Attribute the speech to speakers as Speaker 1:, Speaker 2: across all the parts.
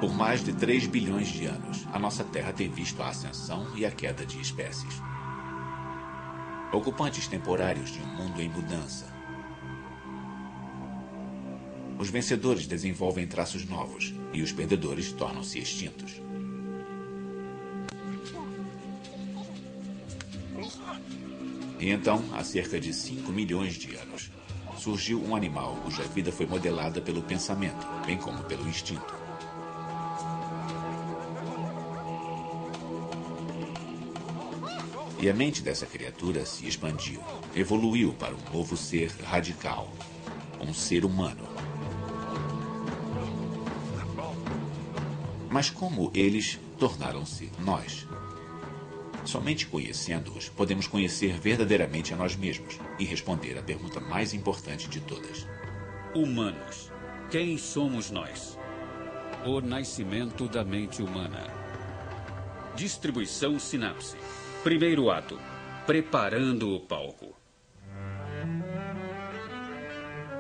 Speaker 1: Por mais de 3 bilhões de anos, a nossa Terra tem visto a ascensão e a queda de espécies. Ocupantes temporários de um mundo em mudança. Os vencedores desenvolvem traços novos e os perdedores tornam-se extintos. E então, há cerca de 5 milhões de anos, surgiu um animal cuja vida foi modelada pelo pensamento, bem como pelo instinto. E a mente dessa criatura se expandiu, evoluiu para um novo ser radical, um ser humano. Mas como eles tornaram-se nós? Somente conhecendo-os, podemos conhecer verdadeiramente a nós mesmos e responder à pergunta mais importante de todas.
Speaker 2: Humanos. Quem somos nós? O nascimento da mente humana. Distribuição sinapse. Primeiro ato. Preparando o palco.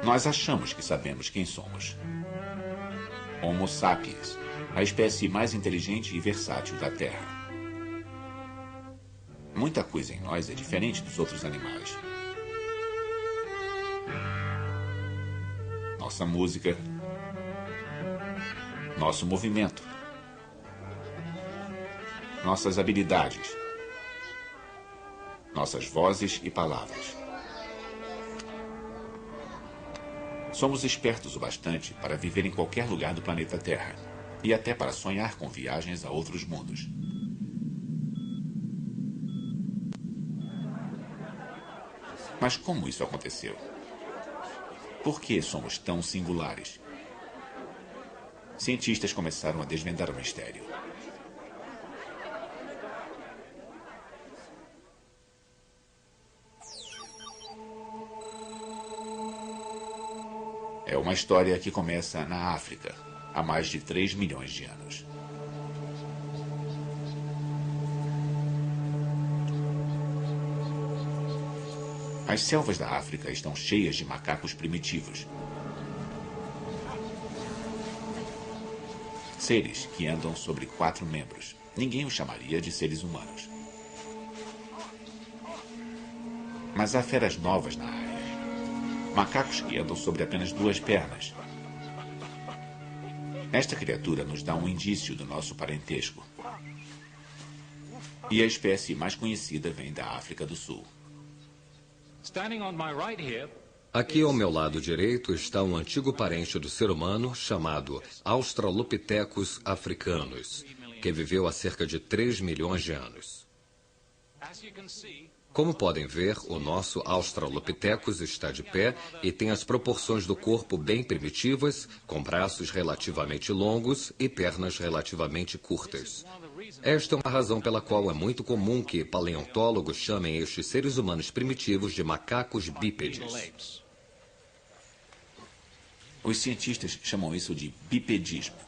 Speaker 1: Nós achamos que sabemos quem somos. Homo sapiens, a espécie mais inteligente e versátil da Terra. Muita coisa em nós é diferente dos outros animais. Nossa música, nosso movimento, nossas habilidades, nossas vozes e palavras. Somos espertos o bastante para viver em qualquer lugar do planeta Terra e até para sonhar com viagens a outros mundos. Mas como isso aconteceu? Por que somos tão singulares? Cientistas começaram a desvendar o mistério. É uma história que começa na África, há mais de 3 milhões de anos. As selvas da África estão cheias de macacos primitivos. Seres que andam sobre 4 membros. Ninguém os chamaria de seres humanos. Mas há feras novas na área. Macacos que andam sobre apenas 2 pernas. Esta criatura nos dá um indício do nosso parentesco. E a espécie mais conhecida vem da África do Sul.
Speaker 3: Aqui ao meu lado direito está um antigo parente do ser humano chamado Australopithecus africanus, que viveu há cerca de 3 milhões de anos. Como podem ver, o nosso Australopithecus está de pé e tem as proporções do corpo bem primitivas, com braços relativamente longos e pernas relativamente curtas. Esta é uma razão pela qual é muito comum que paleontólogos chamem estes seres humanos primitivos de macacos bípedes.
Speaker 1: Os cientistas chamam isso de bipedismo.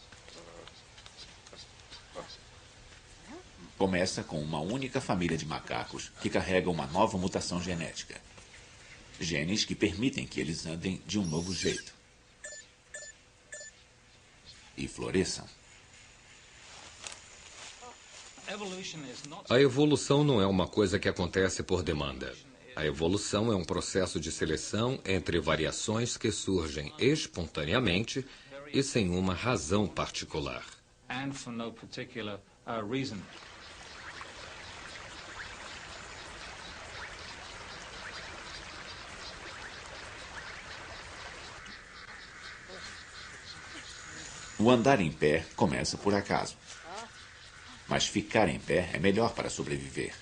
Speaker 1: Começa com uma única família de macacos que carrega uma nova mutação genética. Genes que permitem que eles andem de um novo jeito. E floresçam.
Speaker 3: A evolução não é uma coisa que acontece por demanda. A evolução é um processo de seleção entre variações que surgem espontaneamente e sem uma razão particular.
Speaker 1: O andar em pé começa por acaso. Mas ficar em pé é melhor para sobreviver.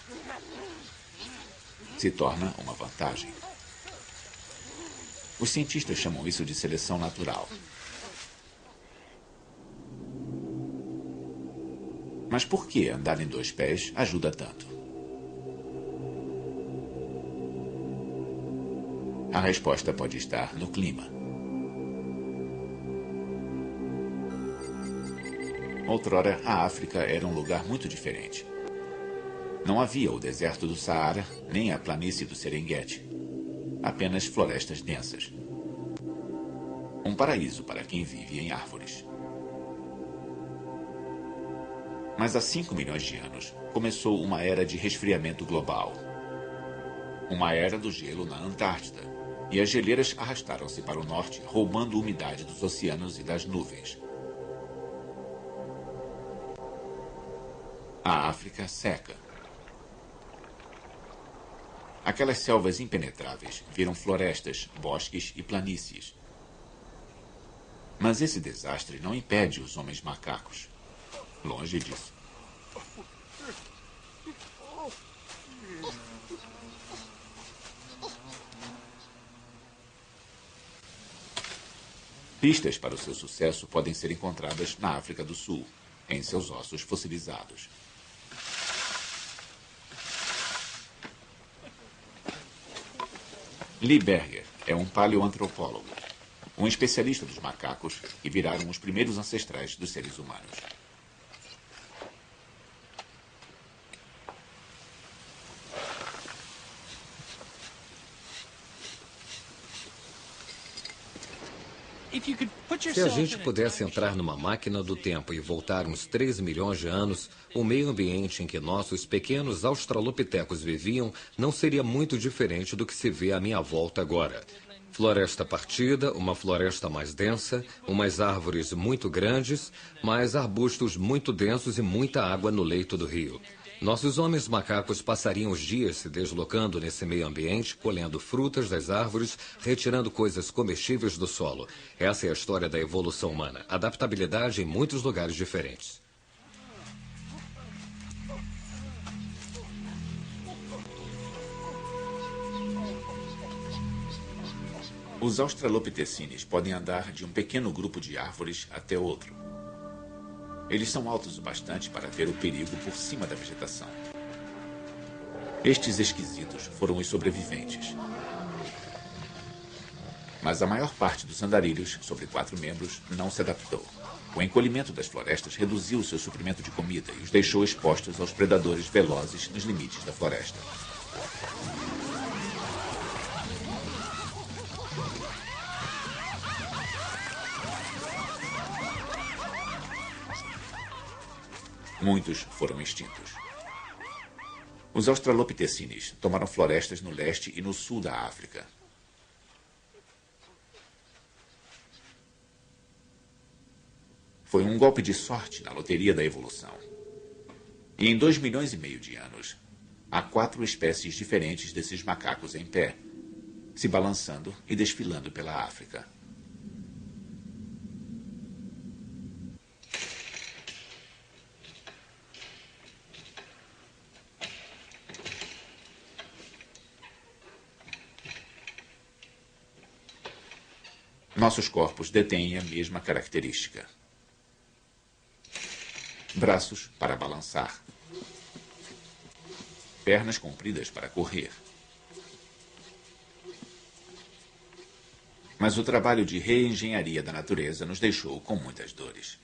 Speaker 1: Se torna uma vantagem. Os cientistas chamam isso de seleção natural. Mas por que andar em 2 pés ajuda tanto? A resposta pode estar no clima. Outrora, a África era um lugar muito diferente. Não havia o deserto do Saara, nem a planície do Serengeti. Apenas florestas densas. Um paraíso para quem vive em árvores. Mas há 5 milhões de anos começou uma era de resfriamento global. Uma era do gelo na Antártida. E as geleiras arrastaram-se para o norte, roubando umidade dos oceanos e das nuvens. A África seca. Aquelas selvas impenetráveis viram florestas, bosques e planícies. Mas esse desastre não impede os homens macacos. Longe disso. Pistas para o seu sucesso podem ser encontradas na África do Sul, em seus ossos fossilizados. Lee Berger é um paleoantropólogo, um especialista dos macacos que viraram os primeiros ancestrais dos seres humanos.
Speaker 3: Se a gente pudesse entrar numa máquina do tempo e voltar uns 3 milhões de anos, o meio ambiente em que nossos pequenos australopitecos viviam não seria muito diferente do que se vê à minha volta agora. Floresta partida, uma floresta mais densa, umas árvores muito grandes, mais arbustos muito densos e muita água no leito do rio. Nossos homens macacos passariam os dias se deslocando nesse meio ambiente, colhendo frutas das árvores, retirando coisas comestíveis do solo. Essa é a história da evolução humana. Adaptabilidade em muitos lugares diferentes.
Speaker 1: Os australopitecines podem andar de um pequeno grupo de árvores até outro. Eles são altos o bastante para ver o perigo por cima da vegetação. Estes esquisitos foram os sobreviventes. Mas a maior parte dos andarilhos, sobre 4 membros, não se adaptou. O encolhimento das florestas reduziu seu suprimento de comida e os deixou expostos aos predadores velozes nos limites da floresta. Muitos foram extintos. Os australopitecines tomaram florestas no leste e no sul da África. Foi um golpe de sorte na loteria da evolução. E em 2,5 milhões de anos, há 4 espécies diferentes desses macacos em pé, se balançando e desfilando pela África. Nossos corpos detêm a mesma característica. Braços para balançar. Pernas compridas para correr. Mas o trabalho de reengenharia da natureza nos deixou com muitas dores.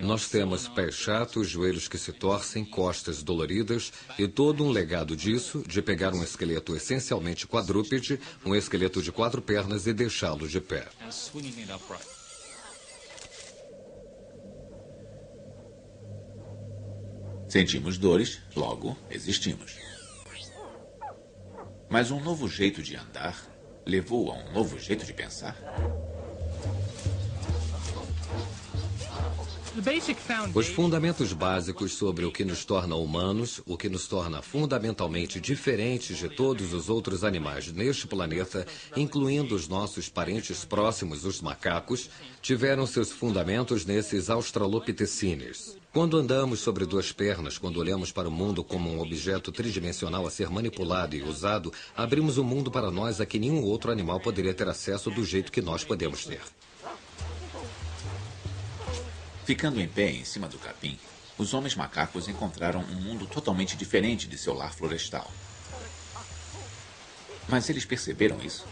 Speaker 3: Nós temos pés chatos, joelhos que se torcem, costas doloridas e todo um legado disso, de pegar um esqueleto essencialmente quadrúpede, um esqueleto de 4 pernas e deixá-lo de pé.
Speaker 1: Sentimos dores, logo existimos. Mas um novo jeito de andar levou a um novo jeito de pensar?
Speaker 3: Os fundamentos básicos sobre o que nos torna humanos, o que nos torna fundamentalmente diferentes de todos os outros animais neste planeta, incluindo os nossos parentes próximos, os macacos, tiveram seus fundamentos nesses australopitecines. Quando andamos sobre 2 pernas, quando olhamos para o mundo como um objeto tridimensional a ser manipulado e usado, abrimos um mundo para nós a que nenhum outro animal poderia ter acesso do jeito que nós podemos ter.
Speaker 1: Ficando em pé em cima do capim, os homens macacos encontraram um mundo totalmente diferente de seu lar florestal. Mas eles perceberam isso?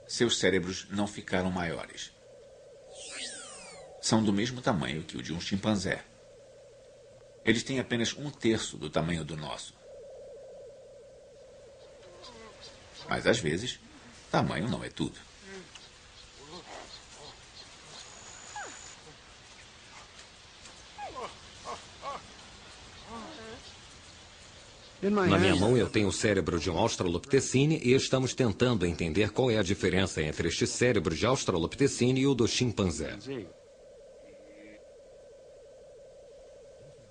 Speaker 1: Seus cérebros não ficaram maiores. São do mesmo tamanho que o de um chimpanzé. Eles têm apenas 1/3 do tamanho do nosso. Mas às vezes, Tamanho não é tudo.
Speaker 3: Na minha mão eu tenho o cérebro de um Australopithecine e estamos tentando entender qual é a diferença entre este cérebro de Australopithecine e o do chimpanzé.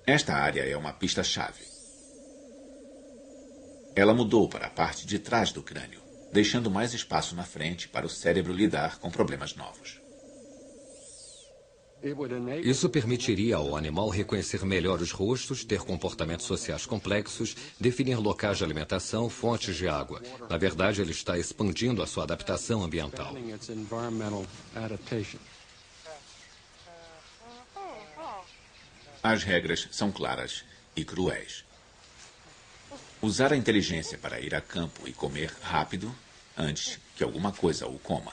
Speaker 1: Esta área é uma pista-chave. Ela mudou para a parte de trás do crânio, deixando mais espaço na frente para o cérebro lidar com problemas novos.
Speaker 3: Isso permitiria ao animal reconhecer melhor os rostos, ter comportamentos sociais complexos, definir locais de alimentação, fontes de água. Na verdade, ele está expandindo a sua adaptação ambiental.
Speaker 1: As regras são claras e cruéis. Usar a inteligência para ir a campo e comer rápido antes que alguma coisa o coma.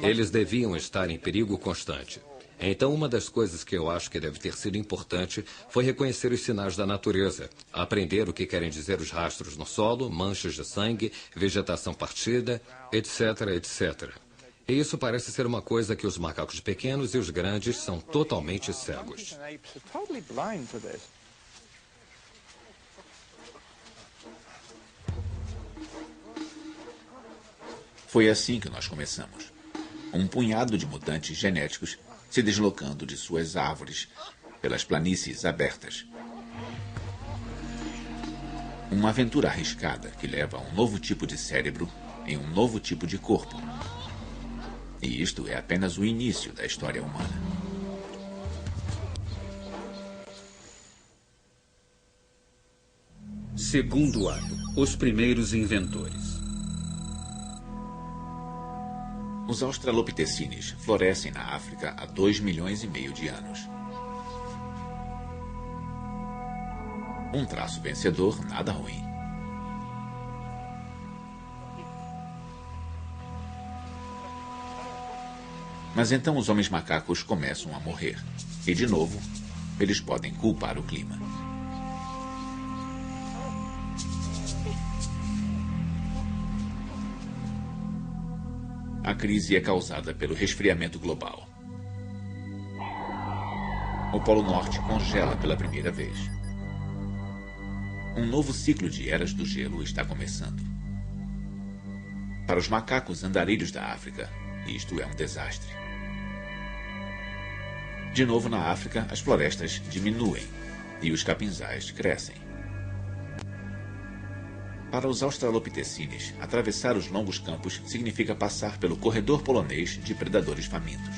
Speaker 3: Eles deviam estar em perigo constante. Então, uma das coisas que eu acho que deve ter sido importante foi reconhecer os sinais da natureza, aprender o que querem dizer os rastros no solo, manchas de sangue, vegetação partida, etc, etc. E isso parece ser uma coisa que os macacos pequenos e os grandes são totalmente cegos.
Speaker 1: Foi assim que nós começamos. Um punhado de mutantes genéticos se deslocando de suas árvores pelas planícies abertas. Uma aventura arriscada que leva a um novo tipo de cérebro em um novo tipo de corpo. E isto é apenas o início da história humana.
Speaker 2: Segundo ato, os primeiros inventores.
Speaker 1: Os australopithecines florescem na África há 2,5 milhões de anos. Um traço vencedor, nada ruim. Mas então os homens macacos começam a morrer. E, de novo, eles podem culpar o clima. A crise é causada pelo resfriamento global. O Polo Norte congela pela primeira vez. Um novo ciclo de eras do gelo está começando. Para os macacos andarilhos da África, isto é um desastre. De novo na África, as florestas diminuem e os capinzais crescem. Para os australopithecines, atravessar os longos campos significa passar pelo corredor polonês de predadores famintos.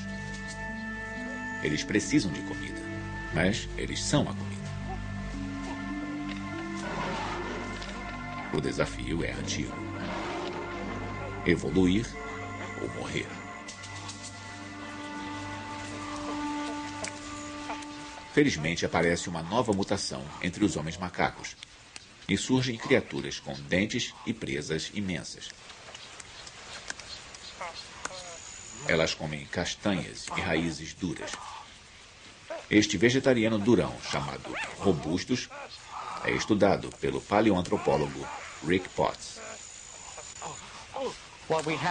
Speaker 1: Eles precisam de comida, mas eles são a comida. O desafio é antigo. Evoluir ou morrer. Felizmente aparece uma nova mutação entre os homens macacos. E surgem criaturas com dentes e presas imensas. Elas comem castanhas e raízes duras. Este vegetariano durão, chamado robustus, é estudado pelo paleoantropólogo Rick Potts.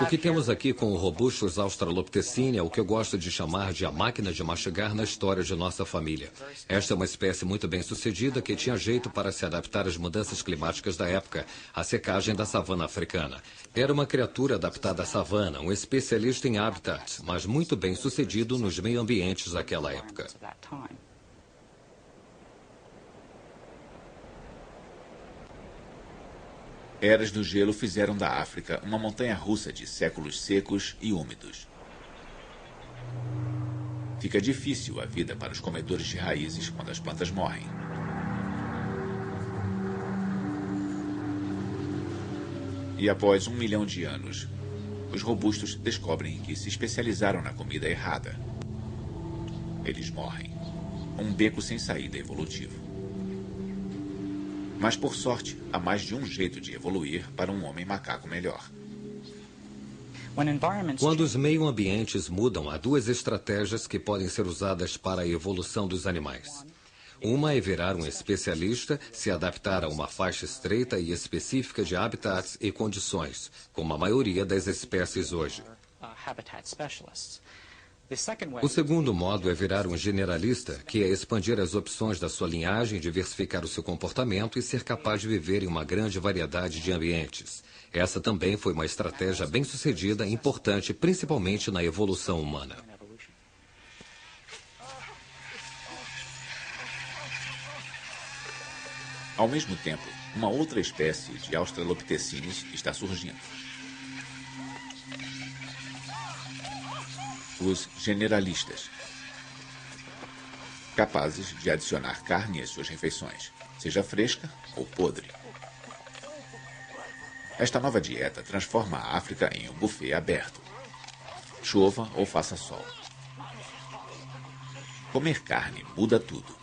Speaker 3: O que temos aqui com o Robustus australopithecine é o que eu gosto de chamar de a máquina de mastigar na história de nossa família. Esta é uma espécie muito bem sucedida que tinha jeito para se adaptar às mudanças climáticas da época, a secagem da savana africana. Era uma criatura adaptada à savana, um especialista em habitats, mas muito bem sucedido nos meio-ambientes daquela época.
Speaker 1: Eras do gelo fizeram da África uma montanha-russa de séculos secos e úmidos. Fica difícil a vida para os comedores de raízes quando as plantas morrem. E após 1 milhão de anos, os robustos descobrem que se especializaram na comida errada. Eles morrem. Um beco sem saída evolutivo. Mas, por sorte, há mais de um jeito de evoluir para um homem macaco melhor.
Speaker 3: Quando os meio-ambientes mudam, há duas estratégias que podem ser usadas para a evolução dos animais. Uma é virar um especialista, se adaptar a uma faixa estreita e específica de habitats e condições, como a maioria das espécies hoje. O segundo modo é virar um generalista, que é expandir as opções da sua linhagem, diversificar o seu comportamento e ser capaz de viver em uma grande variedade de ambientes. Essa também foi uma estratégia bem-sucedida e importante, principalmente na evolução humana.
Speaker 1: Ao mesmo tempo, uma outra espécie de Australopithecines está surgindo. Os generalistas, capazes de adicionar carne às suas refeições, seja fresca ou podre. Esta nova dieta transforma a África em um buffet aberto, chova ou faça sol. Comer carne muda tudo.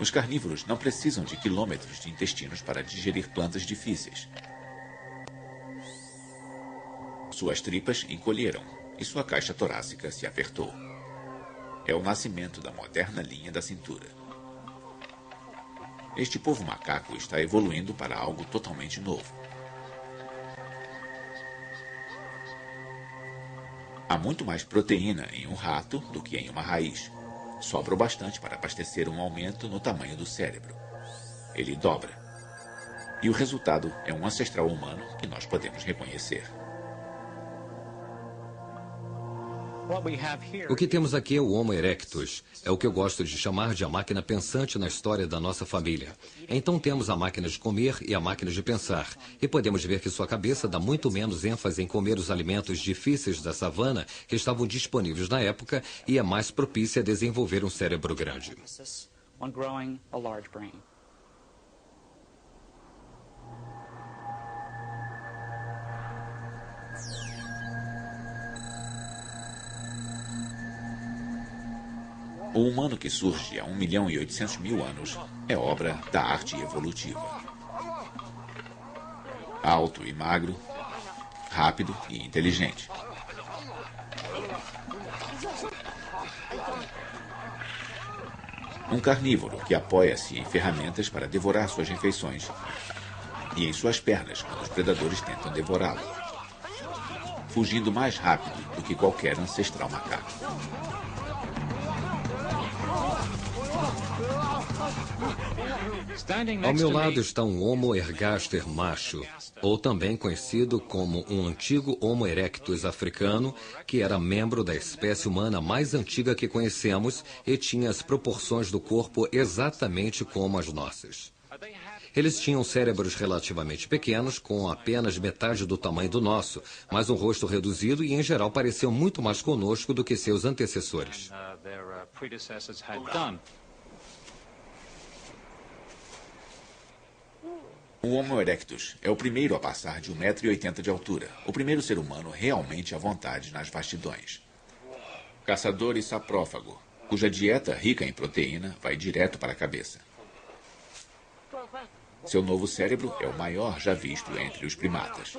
Speaker 1: Os carnívoros não precisam de quilômetros de intestinos para digerir plantas difíceis. Suas tripas encolheram e sua caixa torácica se apertou. É o nascimento da moderna linha da cintura. Este povo macaco está evoluindo para algo totalmente novo. Há muito mais proteína em um rato do que em uma raiz. Sobra o bastante para abastecer um aumento no tamanho do cérebro. Ele dobra. E o resultado é um ancestral humano que nós podemos reconhecer.
Speaker 3: O que temos aqui é o Homo erectus. É o que eu gosto de chamar de a máquina pensante na história da nossa família. Então temos a máquina de comer e a máquina de pensar. E podemos ver que sua cabeça dá muito menos ênfase em comer os alimentos difíceis da savana que estavam disponíveis na época e é mais propícia a desenvolver um cérebro grande.
Speaker 1: O humano que surge há 1.800.000 anos é obra da arte evolutiva. Alto e magro, rápido e inteligente. Um carnívoro que apoia-se em ferramentas para devorar suas refeições e em suas pernas quando os predadores tentam devorá-lo, fugindo mais rápido do que qualquer ancestral macaco.
Speaker 3: Ao meu lado está um Homo ergaster macho, ou também conhecido como um antigo Homo erectus africano, que era membro da espécie humana mais antiga que conhecemos e tinha as proporções do corpo exatamente como as nossas. Eles tinham cérebros relativamente pequenos, com apenas metade do tamanho do nosso, mas um rosto reduzido e, em geral, pareciam muito mais conosco do que seus antecessores.
Speaker 1: O Homo erectus é o primeiro a passar de 1,80 m de altura, o primeiro ser humano realmente à vontade nas vastidões. Caçador e saprófago, cuja dieta rica em proteína vai direto para a cabeça. Seu novo cérebro é o maior já visto entre os primatas.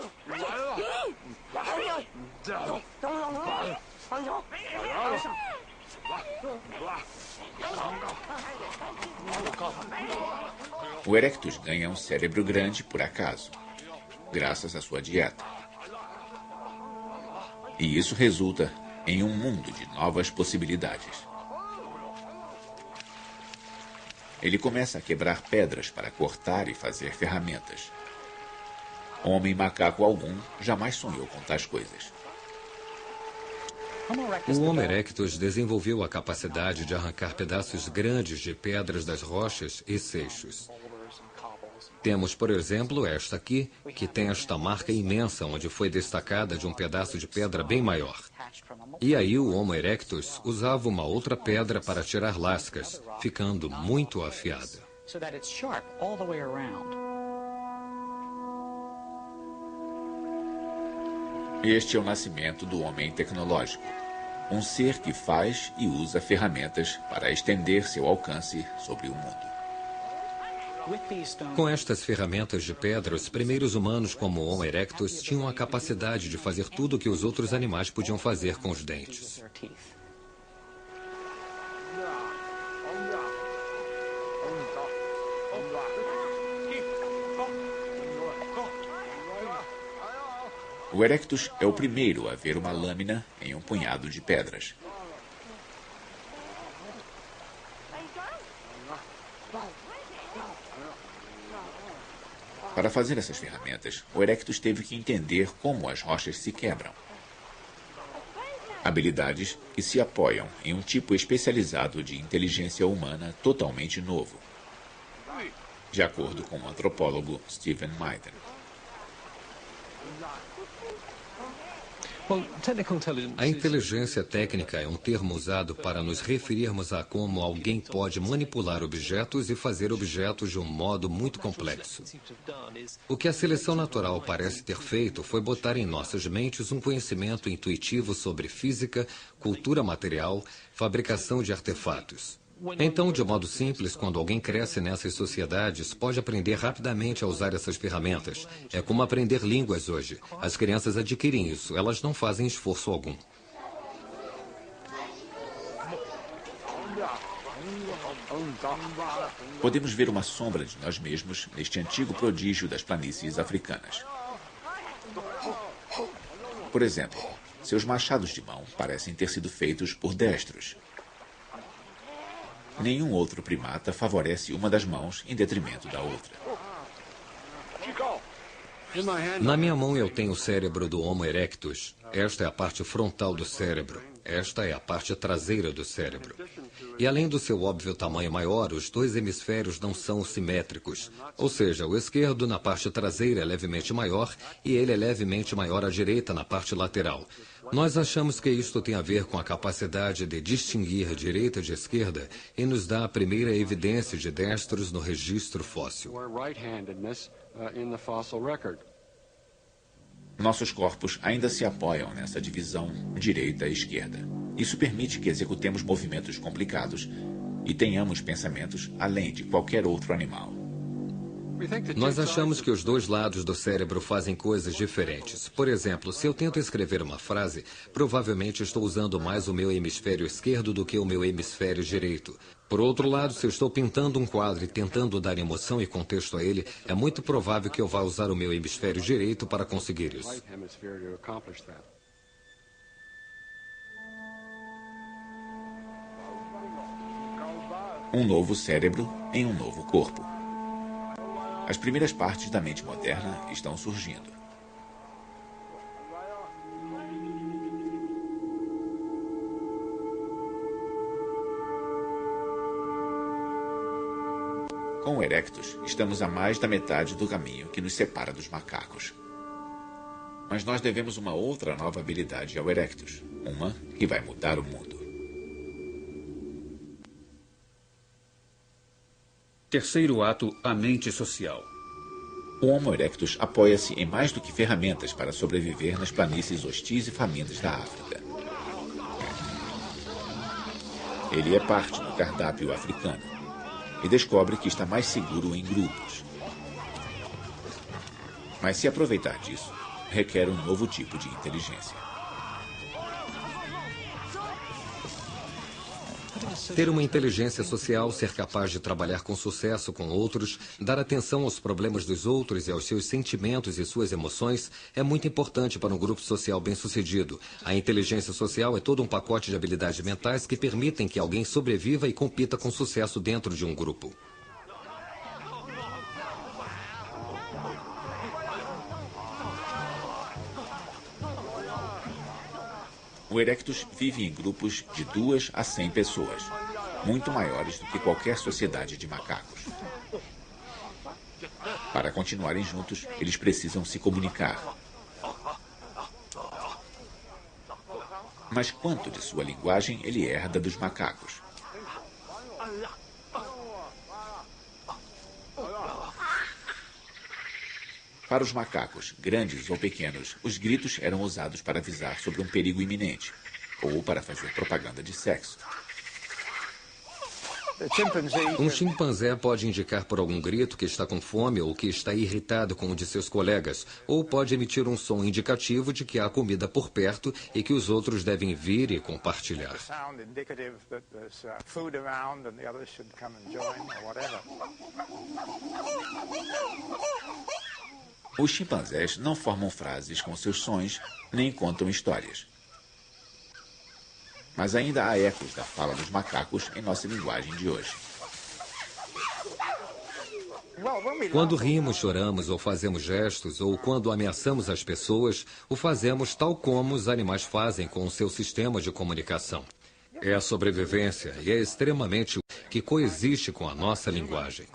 Speaker 1: O Erectus ganha um cérebro grande por acaso, graças à sua dieta. E isso resulta em um mundo de novas possibilidades. Ele começa a quebrar pedras para cortar e fazer ferramentas. Homem macaco algum jamais sonhou com tais coisas.
Speaker 3: O Homo erectus desenvolveu a capacidade de arrancar pedaços grandes de pedras das rochas e seixos. Temos, por exemplo, esta aqui, que tem esta marca imensa onde foi destacada de um pedaço de pedra bem maior. E aí o Homo erectus usava uma outra pedra para tirar lascas, ficando muito afiada.
Speaker 1: Este é o nascimento do homem tecnológico. Um ser que faz e usa ferramentas para estender seu alcance sobre o mundo.
Speaker 3: Com estas ferramentas de pedra, os primeiros humanos como o Homo erectus tinham a capacidade de fazer tudo o que os outros animais podiam fazer com os dentes.
Speaker 1: O Erectus é o primeiro a ver uma lâmina em um punhado de pedras. Para fazer essas ferramentas, o Erectus teve que entender como as rochas se quebram. Habilidades que se apoiam em um tipo especializado de inteligência humana totalmente novo, de acordo com o antropólogo Stephen Maiden.
Speaker 3: A inteligência técnica é um termo usado para nos referirmos a como alguém pode manipular objetos e fazer objetos de um modo muito complexo. O que a seleção natural parece ter feito foi botar em nossas mentes um conhecimento intuitivo sobre física, cultura material, fabricação de artefatos. Então, de modo simples, quando alguém cresce nessas sociedades, pode aprender rapidamente a usar essas ferramentas. É como aprender línguas hoje. As crianças adquirem isso, elas não fazem esforço algum.
Speaker 1: Podemos ver uma sombra de nós mesmos neste antigo prodígio das planícies africanas. Por exemplo, seus machados de mão parecem ter sido feitos por destros. Nenhum outro primata favorece uma das mãos em detrimento da outra.
Speaker 3: Na minha mão eu tenho o cérebro do Homo erectus. Esta é a parte frontal do cérebro. Esta é a parte traseira do cérebro. E além do seu óbvio tamanho maior, os dois hemisférios não são simétricos. Ou seja, o esquerdo na parte traseira é levemente maior e ele é levemente maior à direita na parte lateral. Nós achamos que isto tem a ver com a capacidade de distinguir direita de esquerda e nos dá a primeira evidência de destros no registro fóssil.
Speaker 1: Nossos corpos ainda se apoiam nessa divisão direita e esquerda. Isso permite que executemos movimentos complicados e tenhamos pensamentos além de qualquer outro animal.
Speaker 3: Nós achamos que os dois lados do cérebro fazem coisas diferentes. Por exemplo, se eu tento escrever uma frase, provavelmente estou usando mais o meu hemisfério esquerdo do que o meu hemisfério direito. Por outro lado, se eu estou pintando um quadro e tentando dar emoção e contexto a ele, é muito provável que eu vá usar o meu hemisfério direito para conseguir isso.
Speaker 1: Um novo cérebro em um novo corpo. As primeiras partes da mente moderna estão surgindo. Com o Erectus, estamos a mais da metade do caminho que nos separa dos macacos. Mas nós devemos uma outra nova habilidade ao Erectus, uma que vai mudar o mundo.
Speaker 2: Terceiro ato, a mente social.
Speaker 1: O Homo erectus apoia-se em mais do que ferramentas para sobreviver nas planícies hostis e famintas da África. Ele é parte do cardápio africano e descobre que está mais seguro em grupos. Mas se aproveitar disso, requer um novo tipo de inteligência.
Speaker 3: Ter uma inteligência social, ser capaz de trabalhar com sucesso com outros, dar atenção aos problemas dos outros e aos seus sentimentos e suas emoções é muito importante para um grupo social bem-sucedido. A inteligência social é todo um pacote de habilidades mentais que permitem que alguém sobreviva e compita com sucesso dentro de um grupo.
Speaker 1: O Erectus vive em grupos de 2 a 100 pessoas, muito maiores do que qualquer sociedade de macacos. Para continuarem juntos, eles precisam se comunicar. Mas quanto de sua linguagem ele herda dos macacos? Para os macacos, grandes ou pequenos, os gritos eram usados para avisar sobre um perigo iminente ou para fazer propaganda de sexo.
Speaker 3: Um chimpanzé pode indicar por algum grito que está com fome ou que está irritado com um de seus colegas, ou pode emitir um som indicativo de que há comida por perto e que os outros devem vir e compartilhar.
Speaker 1: Os chimpanzés não formam frases com seus sons, nem contam histórias. Mas ainda há ecos da fala dos macacos em nossa linguagem de hoje.
Speaker 3: Quando rimos, choramos ou fazemos gestos, ou quando ameaçamos as pessoas, o fazemos tal como os animais fazem com o seu sistema de comunicação. É a sobrevivência e é extremamente que coexiste com a nossa linguagem.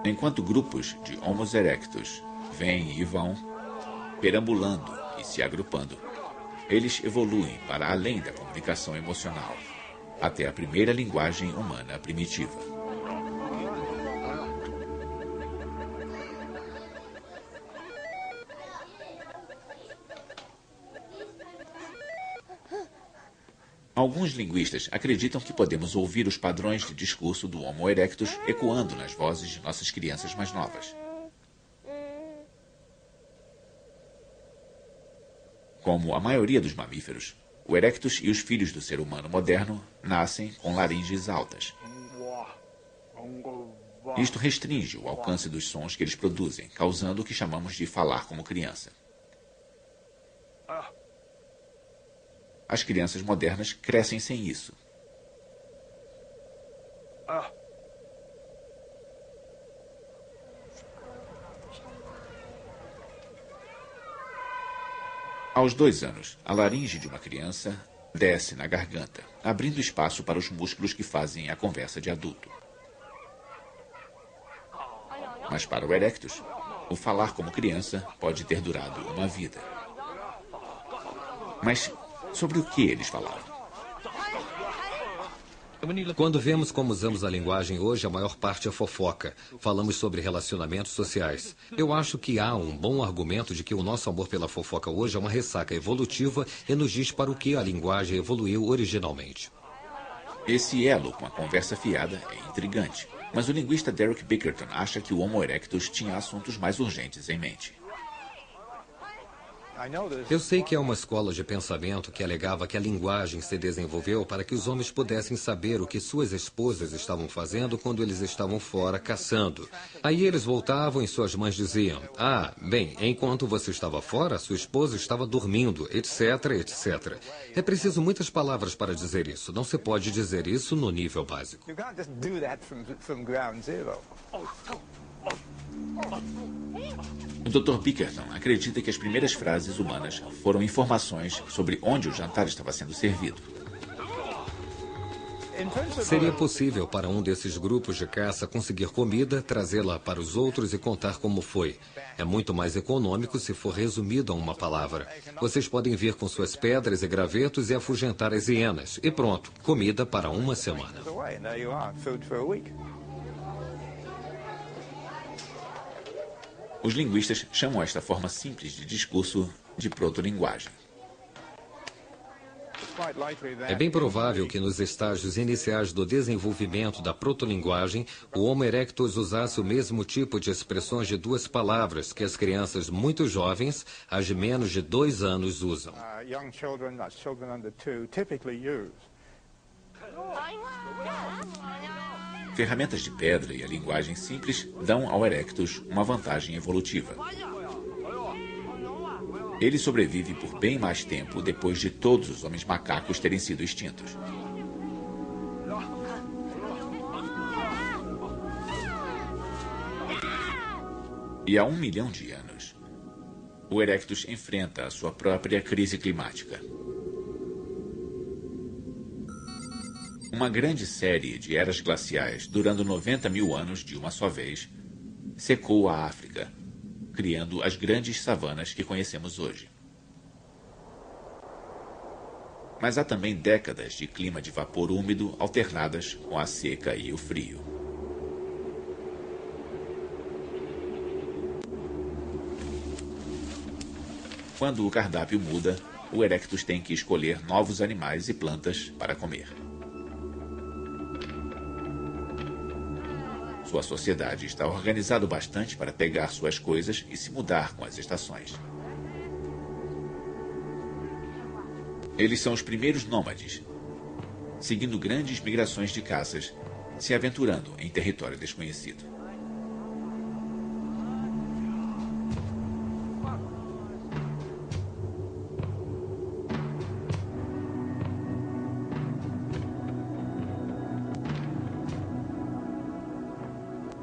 Speaker 1: Enquanto grupos de Homo erectus vêm e vão, perambulando e se agrupando, eles evoluem para além da comunicação emocional, até a primeira linguagem humana primitiva. Alguns linguistas acreditam que podemos ouvir os padrões de discurso do Homo erectus ecoando nas vozes de nossas crianças mais novas. Como a maioria dos mamíferos, o erectus e os filhos do ser humano moderno nascem com laringes altas. Isto restringe o alcance dos sons que eles produzem, causando o que chamamos de falar como criança. As crianças modernas crescem sem isso. Aos 2 anos, a laringe de uma criança desce na garganta, abrindo espaço para os músculos que fazem a conversa de adulto. Mas para o erectus, o falar como criança pode ter durado uma vida. Mas sobre o que eles falavam?
Speaker 3: Quando vemos como usamos a linguagem hoje, a maior parte é fofoca. Falamos sobre relacionamentos sociais. Eu acho que há um bom argumento de que o nosso amor pela fofoca hoje é uma ressaca evolutiva e nos diz para o que a linguagem evoluiu originalmente.
Speaker 1: Esse elo com a conversa fiada é intrigante, mas o linguista Derek Bickerton acha que o Homo erectus tinha assuntos mais urgentes em mente.
Speaker 3: Eu sei que é uma escola de pensamento que alegava que a linguagem se desenvolveu para que os homens pudessem saber o que suas esposas estavam fazendo quando eles estavam fora caçando. Aí eles voltavam e suas mães diziam: "Ah, bem, enquanto você estava fora, sua esposa estava dormindo, etc, etc." É preciso muitas palavras para dizer isso. Não se pode dizer isso no nível básico.
Speaker 1: O Dr. Bickerton acredita que as primeiras frases humanas foram informações sobre onde o jantar estava sendo servido.
Speaker 3: Seria possível para um desses grupos de caça conseguir comida, trazê-la para os outros e contar como foi. É muito mais econômico se for resumido a uma palavra. Vocês podem vir com suas pedras e gravetos e afugentar as hienas. E pronto, comida para uma semana.
Speaker 1: Os linguistas chamam esta forma simples de discurso de protolinguagem.
Speaker 3: É bem provável que nos estágios iniciais do desenvolvimento da protolinguagem, o Homo erectus usasse o mesmo tipo de expressões de 2 palavras que as crianças muito jovens, as de menos de 2 anos, usam.
Speaker 1: Ferramentas de pedra e a linguagem simples dão ao erectus uma vantagem evolutiva. Ele sobrevive por bem mais tempo depois de todos os homens macacos terem sido extintos. E há 1 milhão de anos, o erectus enfrenta a sua própria crise climática. Uma grande série de eras glaciais, durando 90 mil anos de uma só vez, secou a África, criando as grandes savanas que conhecemos hoje. Mas há também décadas de clima de vapor úmido alternadas com a seca e o frio. Quando o cardápio muda, o erectus tem que escolher novos animais e plantas para comer. Sua sociedade está organizada bastante para pegar suas coisas e se mudar com as estações. Eles são os primeiros nômades, seguindo grandes migrações de caças, se aventurando em território desconhecido.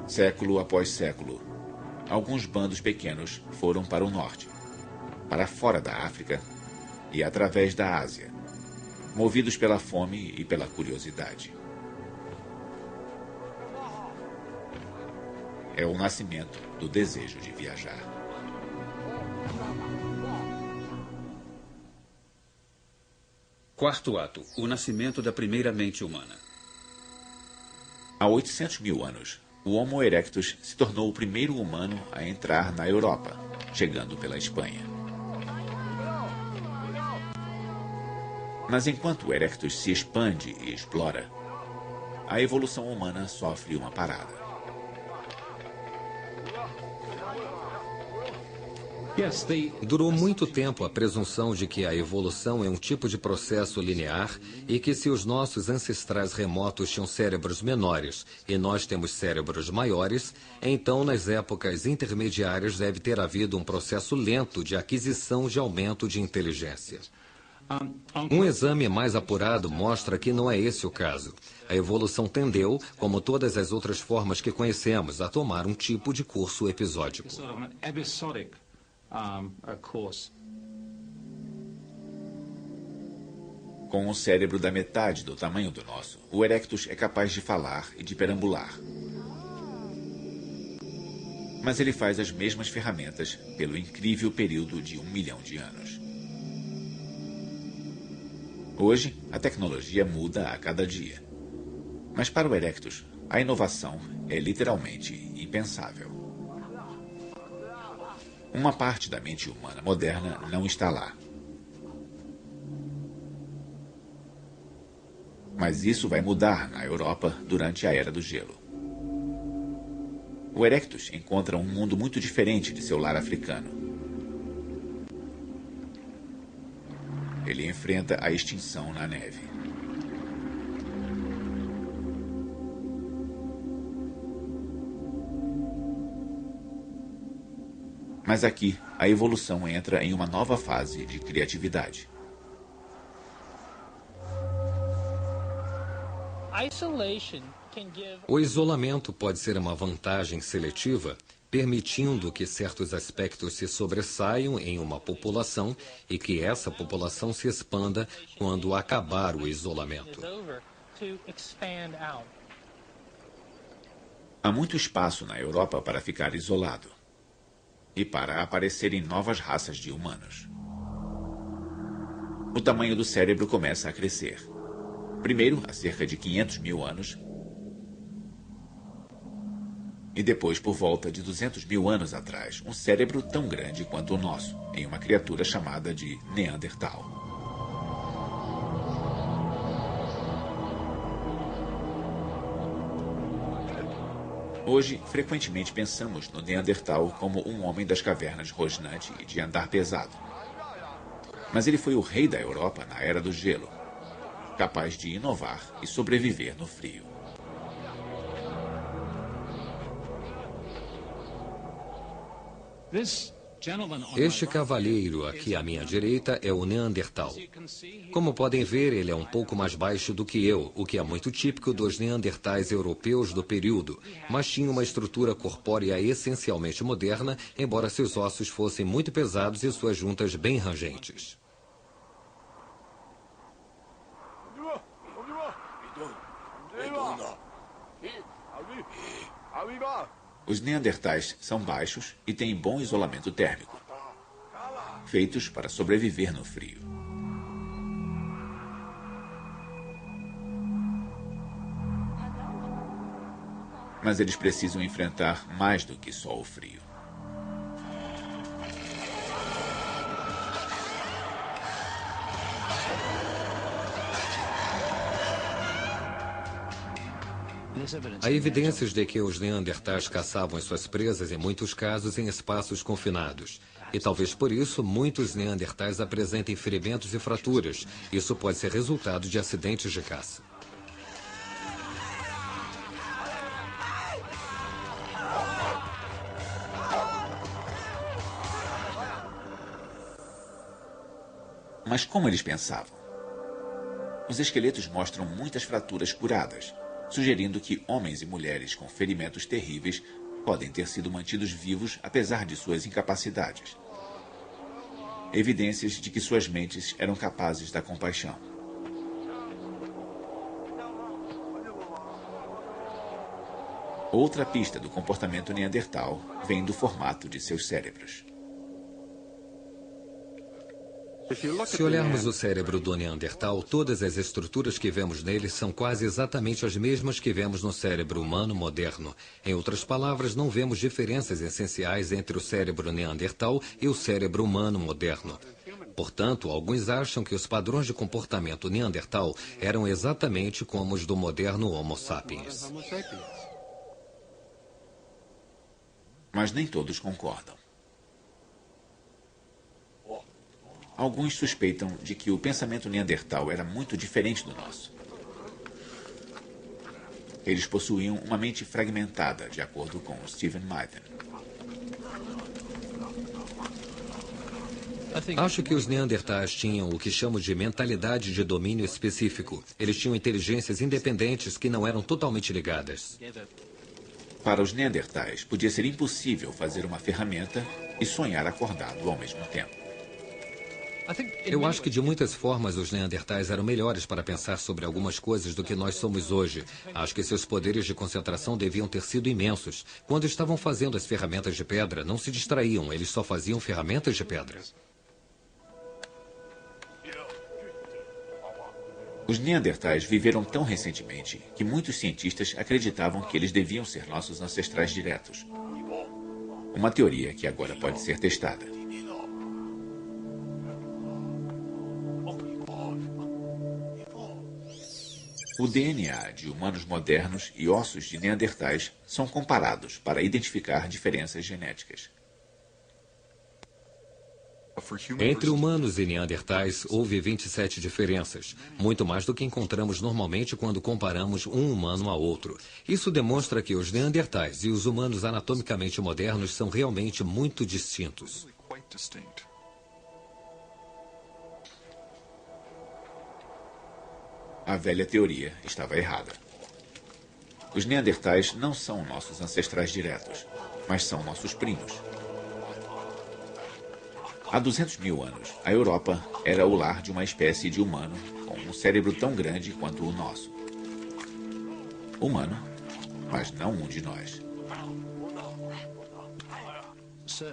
Speaker 1: Século após século, alguns bandos pequenos foram para o norte, para fora da África e através da Ásia, movidos pela fome e pela curiosidade. É o nascimento do desejo de viajar.
Speaker 2: Quarto ato, o nascimento da primeira mente humana.
Speaker 1: Há 800 mil anos, o Homo erectus se tornou o primeiro humano a entrar na Europa, chegando pela Espanha. Mas enquanto o erectus se expande e explora, a evolução humana sofre uma parada.
Speaker 3: Durou muito tempo a presunção de que a evolução é um tipo de processo linear e que se os nossos ancestrais remotos tinham cérebros menores e nós temos cérebros maiores, então nas épocas intermediárias deve ter havido um processo lento de aquisição de aumento de inteligência. Um exame mais apurado mostra que não é esse o caso. A evolução tendeu, como todas as outras formas que conhecemos, a tomar um tipo de curso episódico.
Speaker 1: Com um cérebro da metade do tamanho do nosso, o erectus é capaz de falar e de perambular. Mas ele faz as mesmas ferramentas pelo incrível período de 1 milhão de anos. Hoje, a tecnologia muda a cada dia. Mas para o erectus, a inovação é literalmente impensável. Uma parte da mente humana moderna não está lá. Mas isso vai mudar na Europa durante a Era do Gelo. O erectus encontra um mundo muito diferente de seu lar africano. Ele enfrenta a extinção na neve. Mas aqui, a evolução entra em uma nova fase de criatividade.
Speaker 3: O isolamento pode ser uma vantagem seletiva, permitindo que certos aspectos se sobressaiam em uma população e que essa população se expanda quando acabar o isolamento.
Speaker 1: Há muito espaço na Europa para ficar isolado e para aparecerem novas raças de humanos. O tamanho do cérebro começa a crescer. Primeiro, há cerca de 500 mil anos, e depois, por volta de 200 mil anos atrás, um cérebro tão grande quanto o nosso, em uma criatura chamada de Neandertal. Hoje, frequentemente pensamos no Neandertal como um homem das cavernas rosnante e de andar pesado. Mas ele foi o rei da Europa na Era do Gelo, capaz de inovar e sobreviver no frio.
Speaker 3: Este cavalheiro aqui à minha direita é o Neandertal. Como podem ver, ele é um pouco mais baixo do que eu, o que é muito típico dos neandertais europeus do período, mas tinha uma estrutura corpórea essencialmente moderna, embora seus ossos fossem muito pesados e suas juntas bem rangentes.
Speaker 1: Os neandertais são baixos e têm bom isolamento térmico, feitos para sobreviver no frio. Mas eles precisam enfrentar mais do que só o frio.
Speaker 3: Há evidências de que os neandertais caçavam as suas presas, em muitos casos, em espaços confinados. E talvez por isso muitos neandertais apresentem ferimentos e fraturas. Isso pode ser resultado de acidentes de caça.
Speaker 1: Mas como eles pensavam? Os esqueletos mostram muitas fraturas curadas, sugerindo que homens e mulheres com ferimentos terríveis podem ter sido mantidos vivos apesar de suas incapacidades. Evidências de que suas mentes eram capazes da compaixão. Outra pista do comportamento neandertal vem do formato de seus cérebros.
Speaker 3: Se olharmos o cérebro do Neandertal, todas as estruturas que vemos nele são quase exatamente as mesmas que vemos no cérebro humano moderno. Em outras palavras, não vemos diferenças essenciais entre o cérebro Neandertal e o cérebro humano moderno. Portanto, alguns acham que os padrões de comportamento Neandertal eram exatamente como os do moderno Homo sapiens.
Speaker 1: Mas nem todos concordam. Alguns suspeitam de que o pensamento neandertal era muito diferente do nosso. Eles possuíam uma mente fragmentada, de acordo com Stephen Mythen.
Speaker 3: Acho que os neandertais tinham o que chamo de mentalidade de domínio específico. Eles tinham inteligências independentes que não eram totalmente ligadas.
Speaker 1: Para os neandertais, podia ser impossível fazer uma ferramenta e sonhar acordado ao mesmo tempo.
Speaker 3: Eu acho que de muitas formas os neandertais eram melhores para pensar sobre algumas coisas do que nós somos hoje. Acho que seus poderes de concentração deviam ter sido imensos. Quando estavam fazendo as ferramentas de pedra, não se distraíam, eles só faziam ferramentas de pedra.
Speaker 1: Os neandertais viveram tão recentemente que muitos cientistas acreditavam que eles deviam ser nossos ancestrais diretos. Uma teoria que agora pode ser testada. O DNA de humanos modernos e ossos de neandertais são comparados para identificar diferenças genéticas.
Speaker 3: Entre humanos e neandertais, houve 27 diferenças, muito mais do que encontramos normalmente quando comparamos um humano a outro. Isso demonstra que os neandertais e os humanos anatomicamente modernos são realmente muito distintos.
Speaker 1: A velha teoria estava errada. Os neandertais não são nossos ancestrais diretos, mas são nossos primos. Há 200 mil anos, a Europa era o lar de uma espécie de humano com um cérebro tão grande quanto o nosso. Humano, mas não um de nós.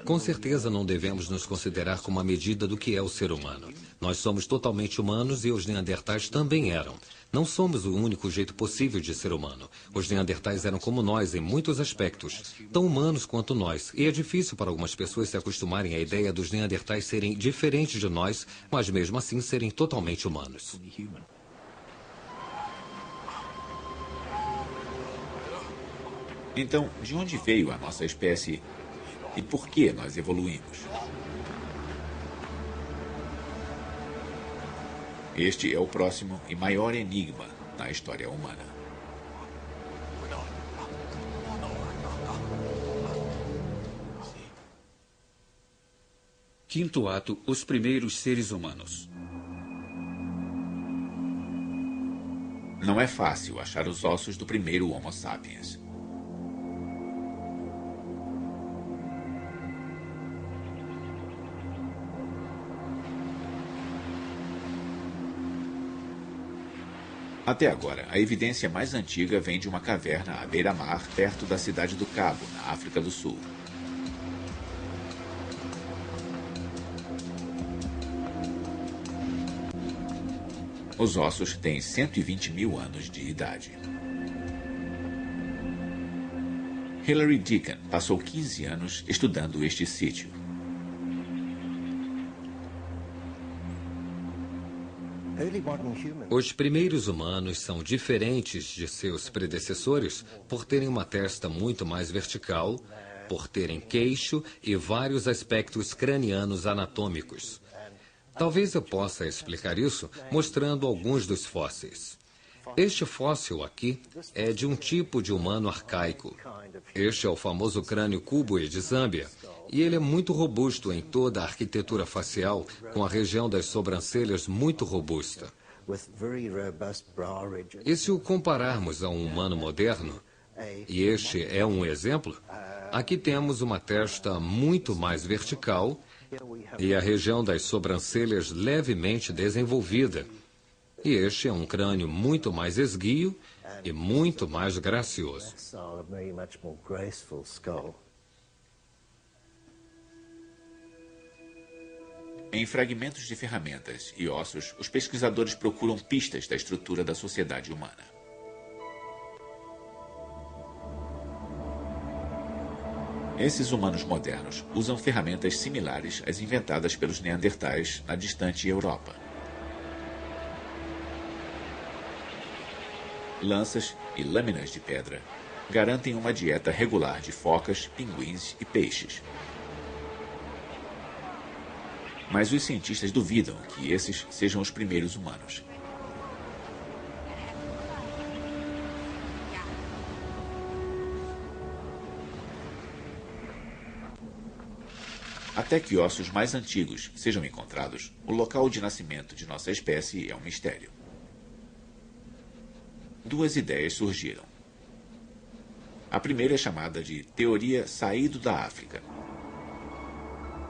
Speaker 3: Com certeza não devemos nos considerar como a medida do que é o ser humano. Nós somos totalmente humanos e os neandertais também eram. Não somos o único jeito possível de ser humano. Os neandertais eram como nós em muitos aspectos, tão humanos quanto nós. E é difícil para algumas pessoas se acostumarem à ideia dos neandertais serem diferentes de nós, mas mesmo assim serem totalmente humanos.
Speaker 1: Então, de onde veio a nossa espécie e por que nós evoluímos? Este é o próximo e maior enigma na história humana.
Speaker 2: Quinto ato, os primeiros seres humanos.
Speaker 1: Não é fácil achar os ossos do primeiro Homo sapiens. Até agora, a evidência mais antiga vem de uma caverna à beira-mar, perto da cidade do Cabo, na África do Sul. Os ossos têm 120 mil anos de idade. Hilary Deacon passou 15 anos estudando este sítio.
Speaker 3: Os primeiros humanos são diferentes de seus predecessores por terem uma testa muito mais vertical, por terem queixo e vários aspectos cranianos anatômicos. Talvez eu possa explicar isso mostrando alguns dos fósseis. Este fóssil aqui é de um tipo de humano arcaico. Este é o famoso crânio Kubwe de Zâmbia, e ele é muito robusto em toda a arquitetura facial, com a região das sobrancelhas muito robusta. E se o compararmos a um humano moderno, e este é um exemplo, aqui temos uma testa muito mais vertical e a região das sobrancelhas levemente desenvolvida. E este é um crânio muito mais esguio e muito mais gracioso.
Speaker 1: Em fragmentos de ferramentas e ossos, os pesquisadores procuram pistas da estrutura da sociedade humana. Esses humanos modernos usam ferramentas similares às inventadas pelos neandertais na distante Europa. Lanças e lâminas de pedra garantem uma dieta regular de focas, pinguins e peixes. Mas os cientistas duvidam que esses sejam os primeiros humanos. Até que ossos mais antigos sejam encontrados, o local de nascimento de nossa espécie é um mistério. Duas ideias surgiram. A primeira é chamada de teoria saído da África.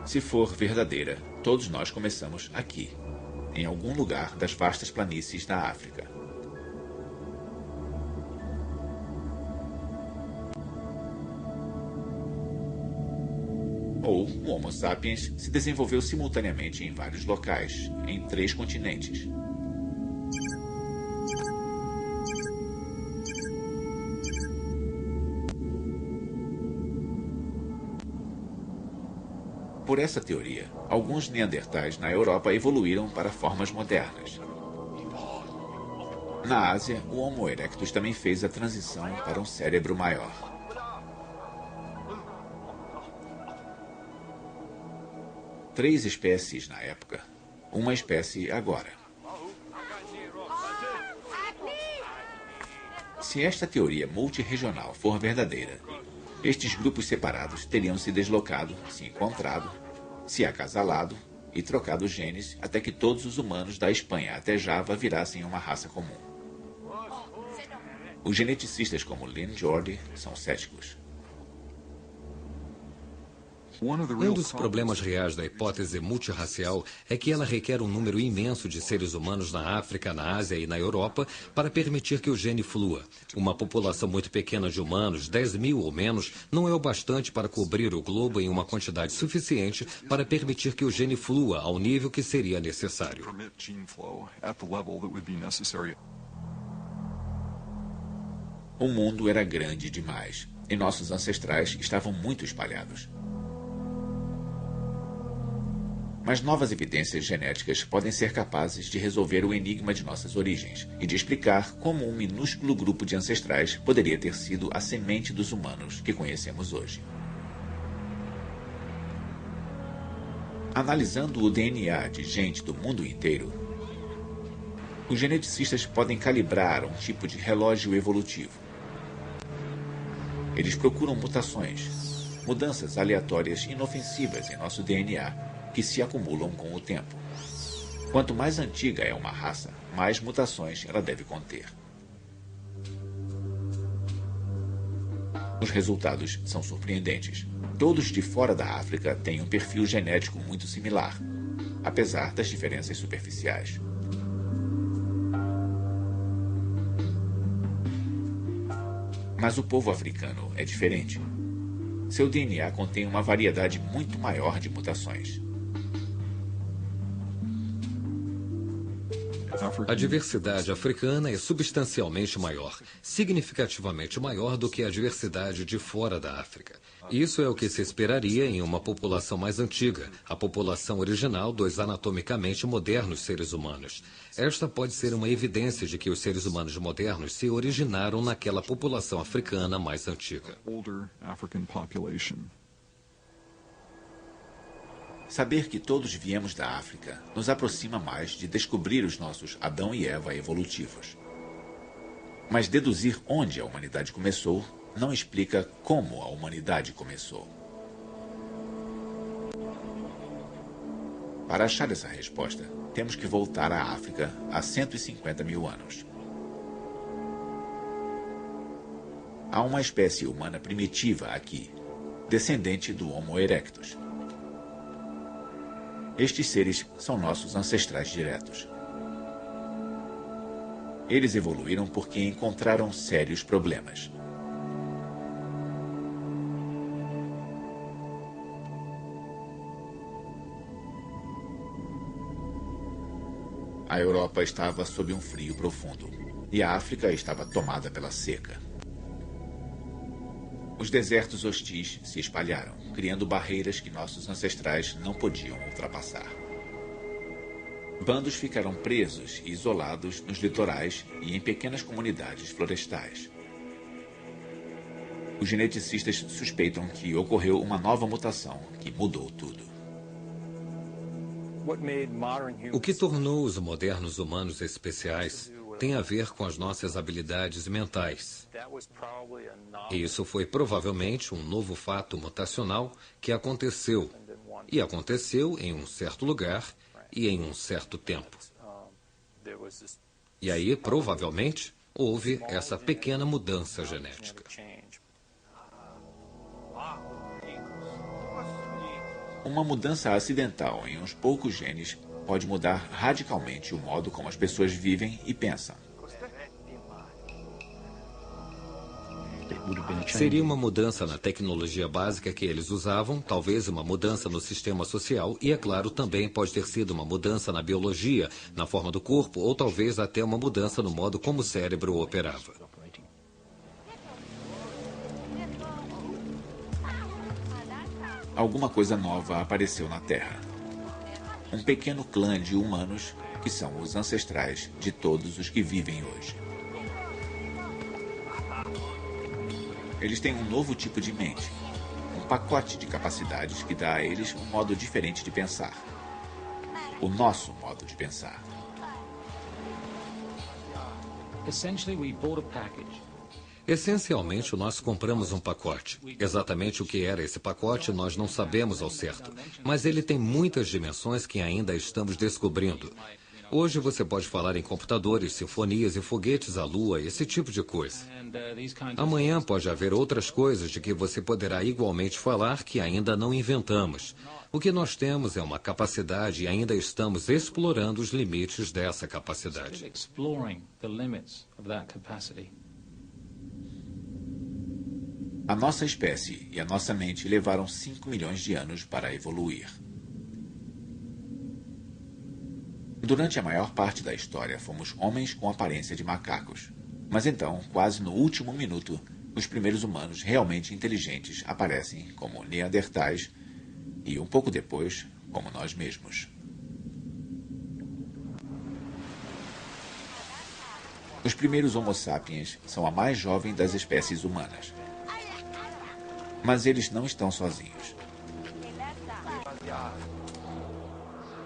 Speaker 1: Se for verdadeira, todos nós começamos aqui, em algum lugar das vastas planícies da África. Ou o Homo sapiens se desenvolveu simultaneamente em vários locais, em 3 continentes. Por essa teoria, alguns neandertais na Europa evoluíram para formas modernas. Na Ásia, o Homo erectus também fez a transição para um cérebro maior. Três espécies na época, uma espécie agora. Se esta teoria multirregional for verdadeira, estes grupos separados teriam se deslocado, se encontrado, se acasalado e trocado genes até que todos os humanos da Espanha até Java virassem uma raça comum. Os geneticistas como Lynn Jordi são céticos.
Speaker 3: Um dos problemas reais da hipótese multirracial é que ela requer um número imenso de seres humanos na África, na Ásia e na Europa para permitir que o gene flua. Uma população muito pequena de humanos, 10 mil ou menos, não é o bastante para cobrir o globo em uma quantidade suficiente para permitir que o gene flua ao nível que seria necessário.
Speaker 1: O mundo era grande demais e nossos ancestrais estavam muito espalhados. Mas novas evidências genéticas podem ser capazes de resolver o enigma de nossas origens e de explicar como um minúsculo grupo de ancestrais poderia ter sido a semente dos humanos que conhecemos hoje. Analisando o DNA de gente do mundo inteiro, os geneticistas podem calibrar um tipo de relógio evolutivo. Eles procuram mutações, mudanças aleatórias inofensivas em nosso DNA, que se acumulam com o tempo. Quanto mais antiga é uma raça, mais mutações ela deve conter. Os resultados são surpreendentes. Todos de fora da África têm um perfil genético muito similar, apesar das diferenças superficiais. Mas o povo africano é diferente. Seu DNA contém uma variedade muito maior de mutações.
Speaker 3: A diversidade africana é substancialmente maior, significativamente maior do que a diversidade de fora da África. Isso é o que se esperaria em uma população mais antiga, a população original dos anatomicamente modernos seres humanos. Esta pode ser uma evidência de que os seres humanos modernos se originaram naquela população africana mais antiga.
Speaker 1: Saber que todos viemos da África nos aproxima mais de descobrir os nossos Adão e Eva evolutivos. Mas deduzir onde a humanidade começou não explica como a humanidade começou. Para achar essa resposta, temos que voltar à África há 150 mil anos. Há uma espécie humana primitiva aqui, descendente do Homo erectus. Estes seres são nossos ancestrais diretos. Eles evoluíram porque encontraram sérios problemas. A Europa estava sob um frio profundo e a África estava tomada pela seca. Os desertos hostis se espalharam, criando barreiras que nossos ancestrais não podiam ultrapassar. Bandos ficaram presos e isolados nos litorais e em pequenas comunidades florestais. Os geneticistas suspeitam que ocorreu uma nova mutação que mudou tudo.
Speaker 3: O que tornou os modernos humanos especiais tem a ver com as nossas habilidades mentais. E isso foi provavelmente um novo fato mutacional que aconteceu. E aconteceu em um certo lugar e em um certo tempo. E aí, provavelmente, houve essa pequena mudança genética.
Speaker 1: Uma mudança acidental em uns poucos genes pode mudar radicalmente o modo como as pessoas vivem e pensam.
Speaker 3: Seria uma mudança na tecnologia básica que eles usavam, talvez uma mudança no sistema social e, é claro, também pode ter sido uma mudança na biologia, na forma do corpo, ou talvez até uma mudança no modo como o cérebro operava.
Speaker 1: Alguma coisa nova apareceu na Terra. Um pequeno clã de humanos que são os ancestrais de todos os que vivem hoje. Eles têm um novo tipo de mente, um pacote de capacidades que dá a eles um modo diferente de pensar. O nosso modo de pensar.
Speaker 3: Essencialmente, nós compramos um pacote. Exatamente o que era esse pacote nós não sabemos ao certo, mas ele tem muitas dimensões que ainda estamos descobrindo. Hoje você pode falar em computadores, sinfonias e foguetes à lua, esse tipo de coisa. Amanhã pode haver outras coisas de que você poderá igualmente falar que ainda não inventamos. O que nós temos é uma capacidade e ainda estamos explorando os limites dessa capacidade.
Speaker 1: A nossa espécie e a nossa mente levaram 5 milhões de anos para evoluir. Durante a maior parte da história, fomos homens com aparência de macacos. Mas então, quase no último minuto, os primeiros humanos realmente inteligentes aparecem como neandertais e, um pouco depois, como nós mesmos. Os primeiros Homo sapiens são a mais jovem das espécies humanas. Mas eles não estão sozinhos.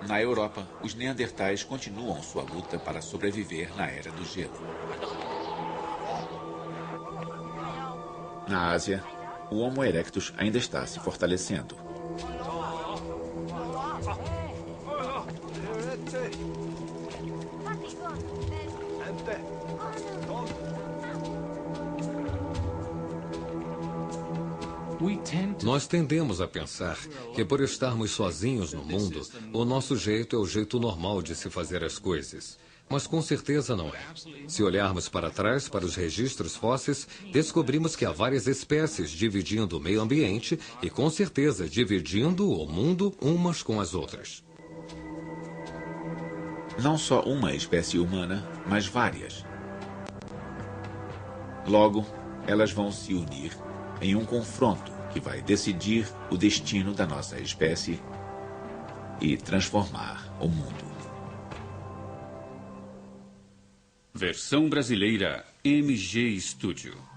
Speaker 1: Na Europa, os neandertais continuam sua luta para sobreviver na Era do Gelo. Na Ásia, o Homo erectus ainda está se fortalecendo.
Speaker 3: Nós tendemos a pensar que por estarmos sozinhos no mundo, o nosso jeito é o jeito normal de se fazer as coisas. Mas com certeza não é. Se olharmos para trás, para os registros fósseis, descobrimos que há várias espécies dividindo o meio ambiente e, com certeza, dividindo o mundo umas com as outras.
Speaker 1: Não só uma espécie humana, mas várias. Logo, elas vão se unir em um confronto que vai decidir o destino da nossa espécie e transformar o mundo.
Speaker 2: Versão brasileira MG Studio.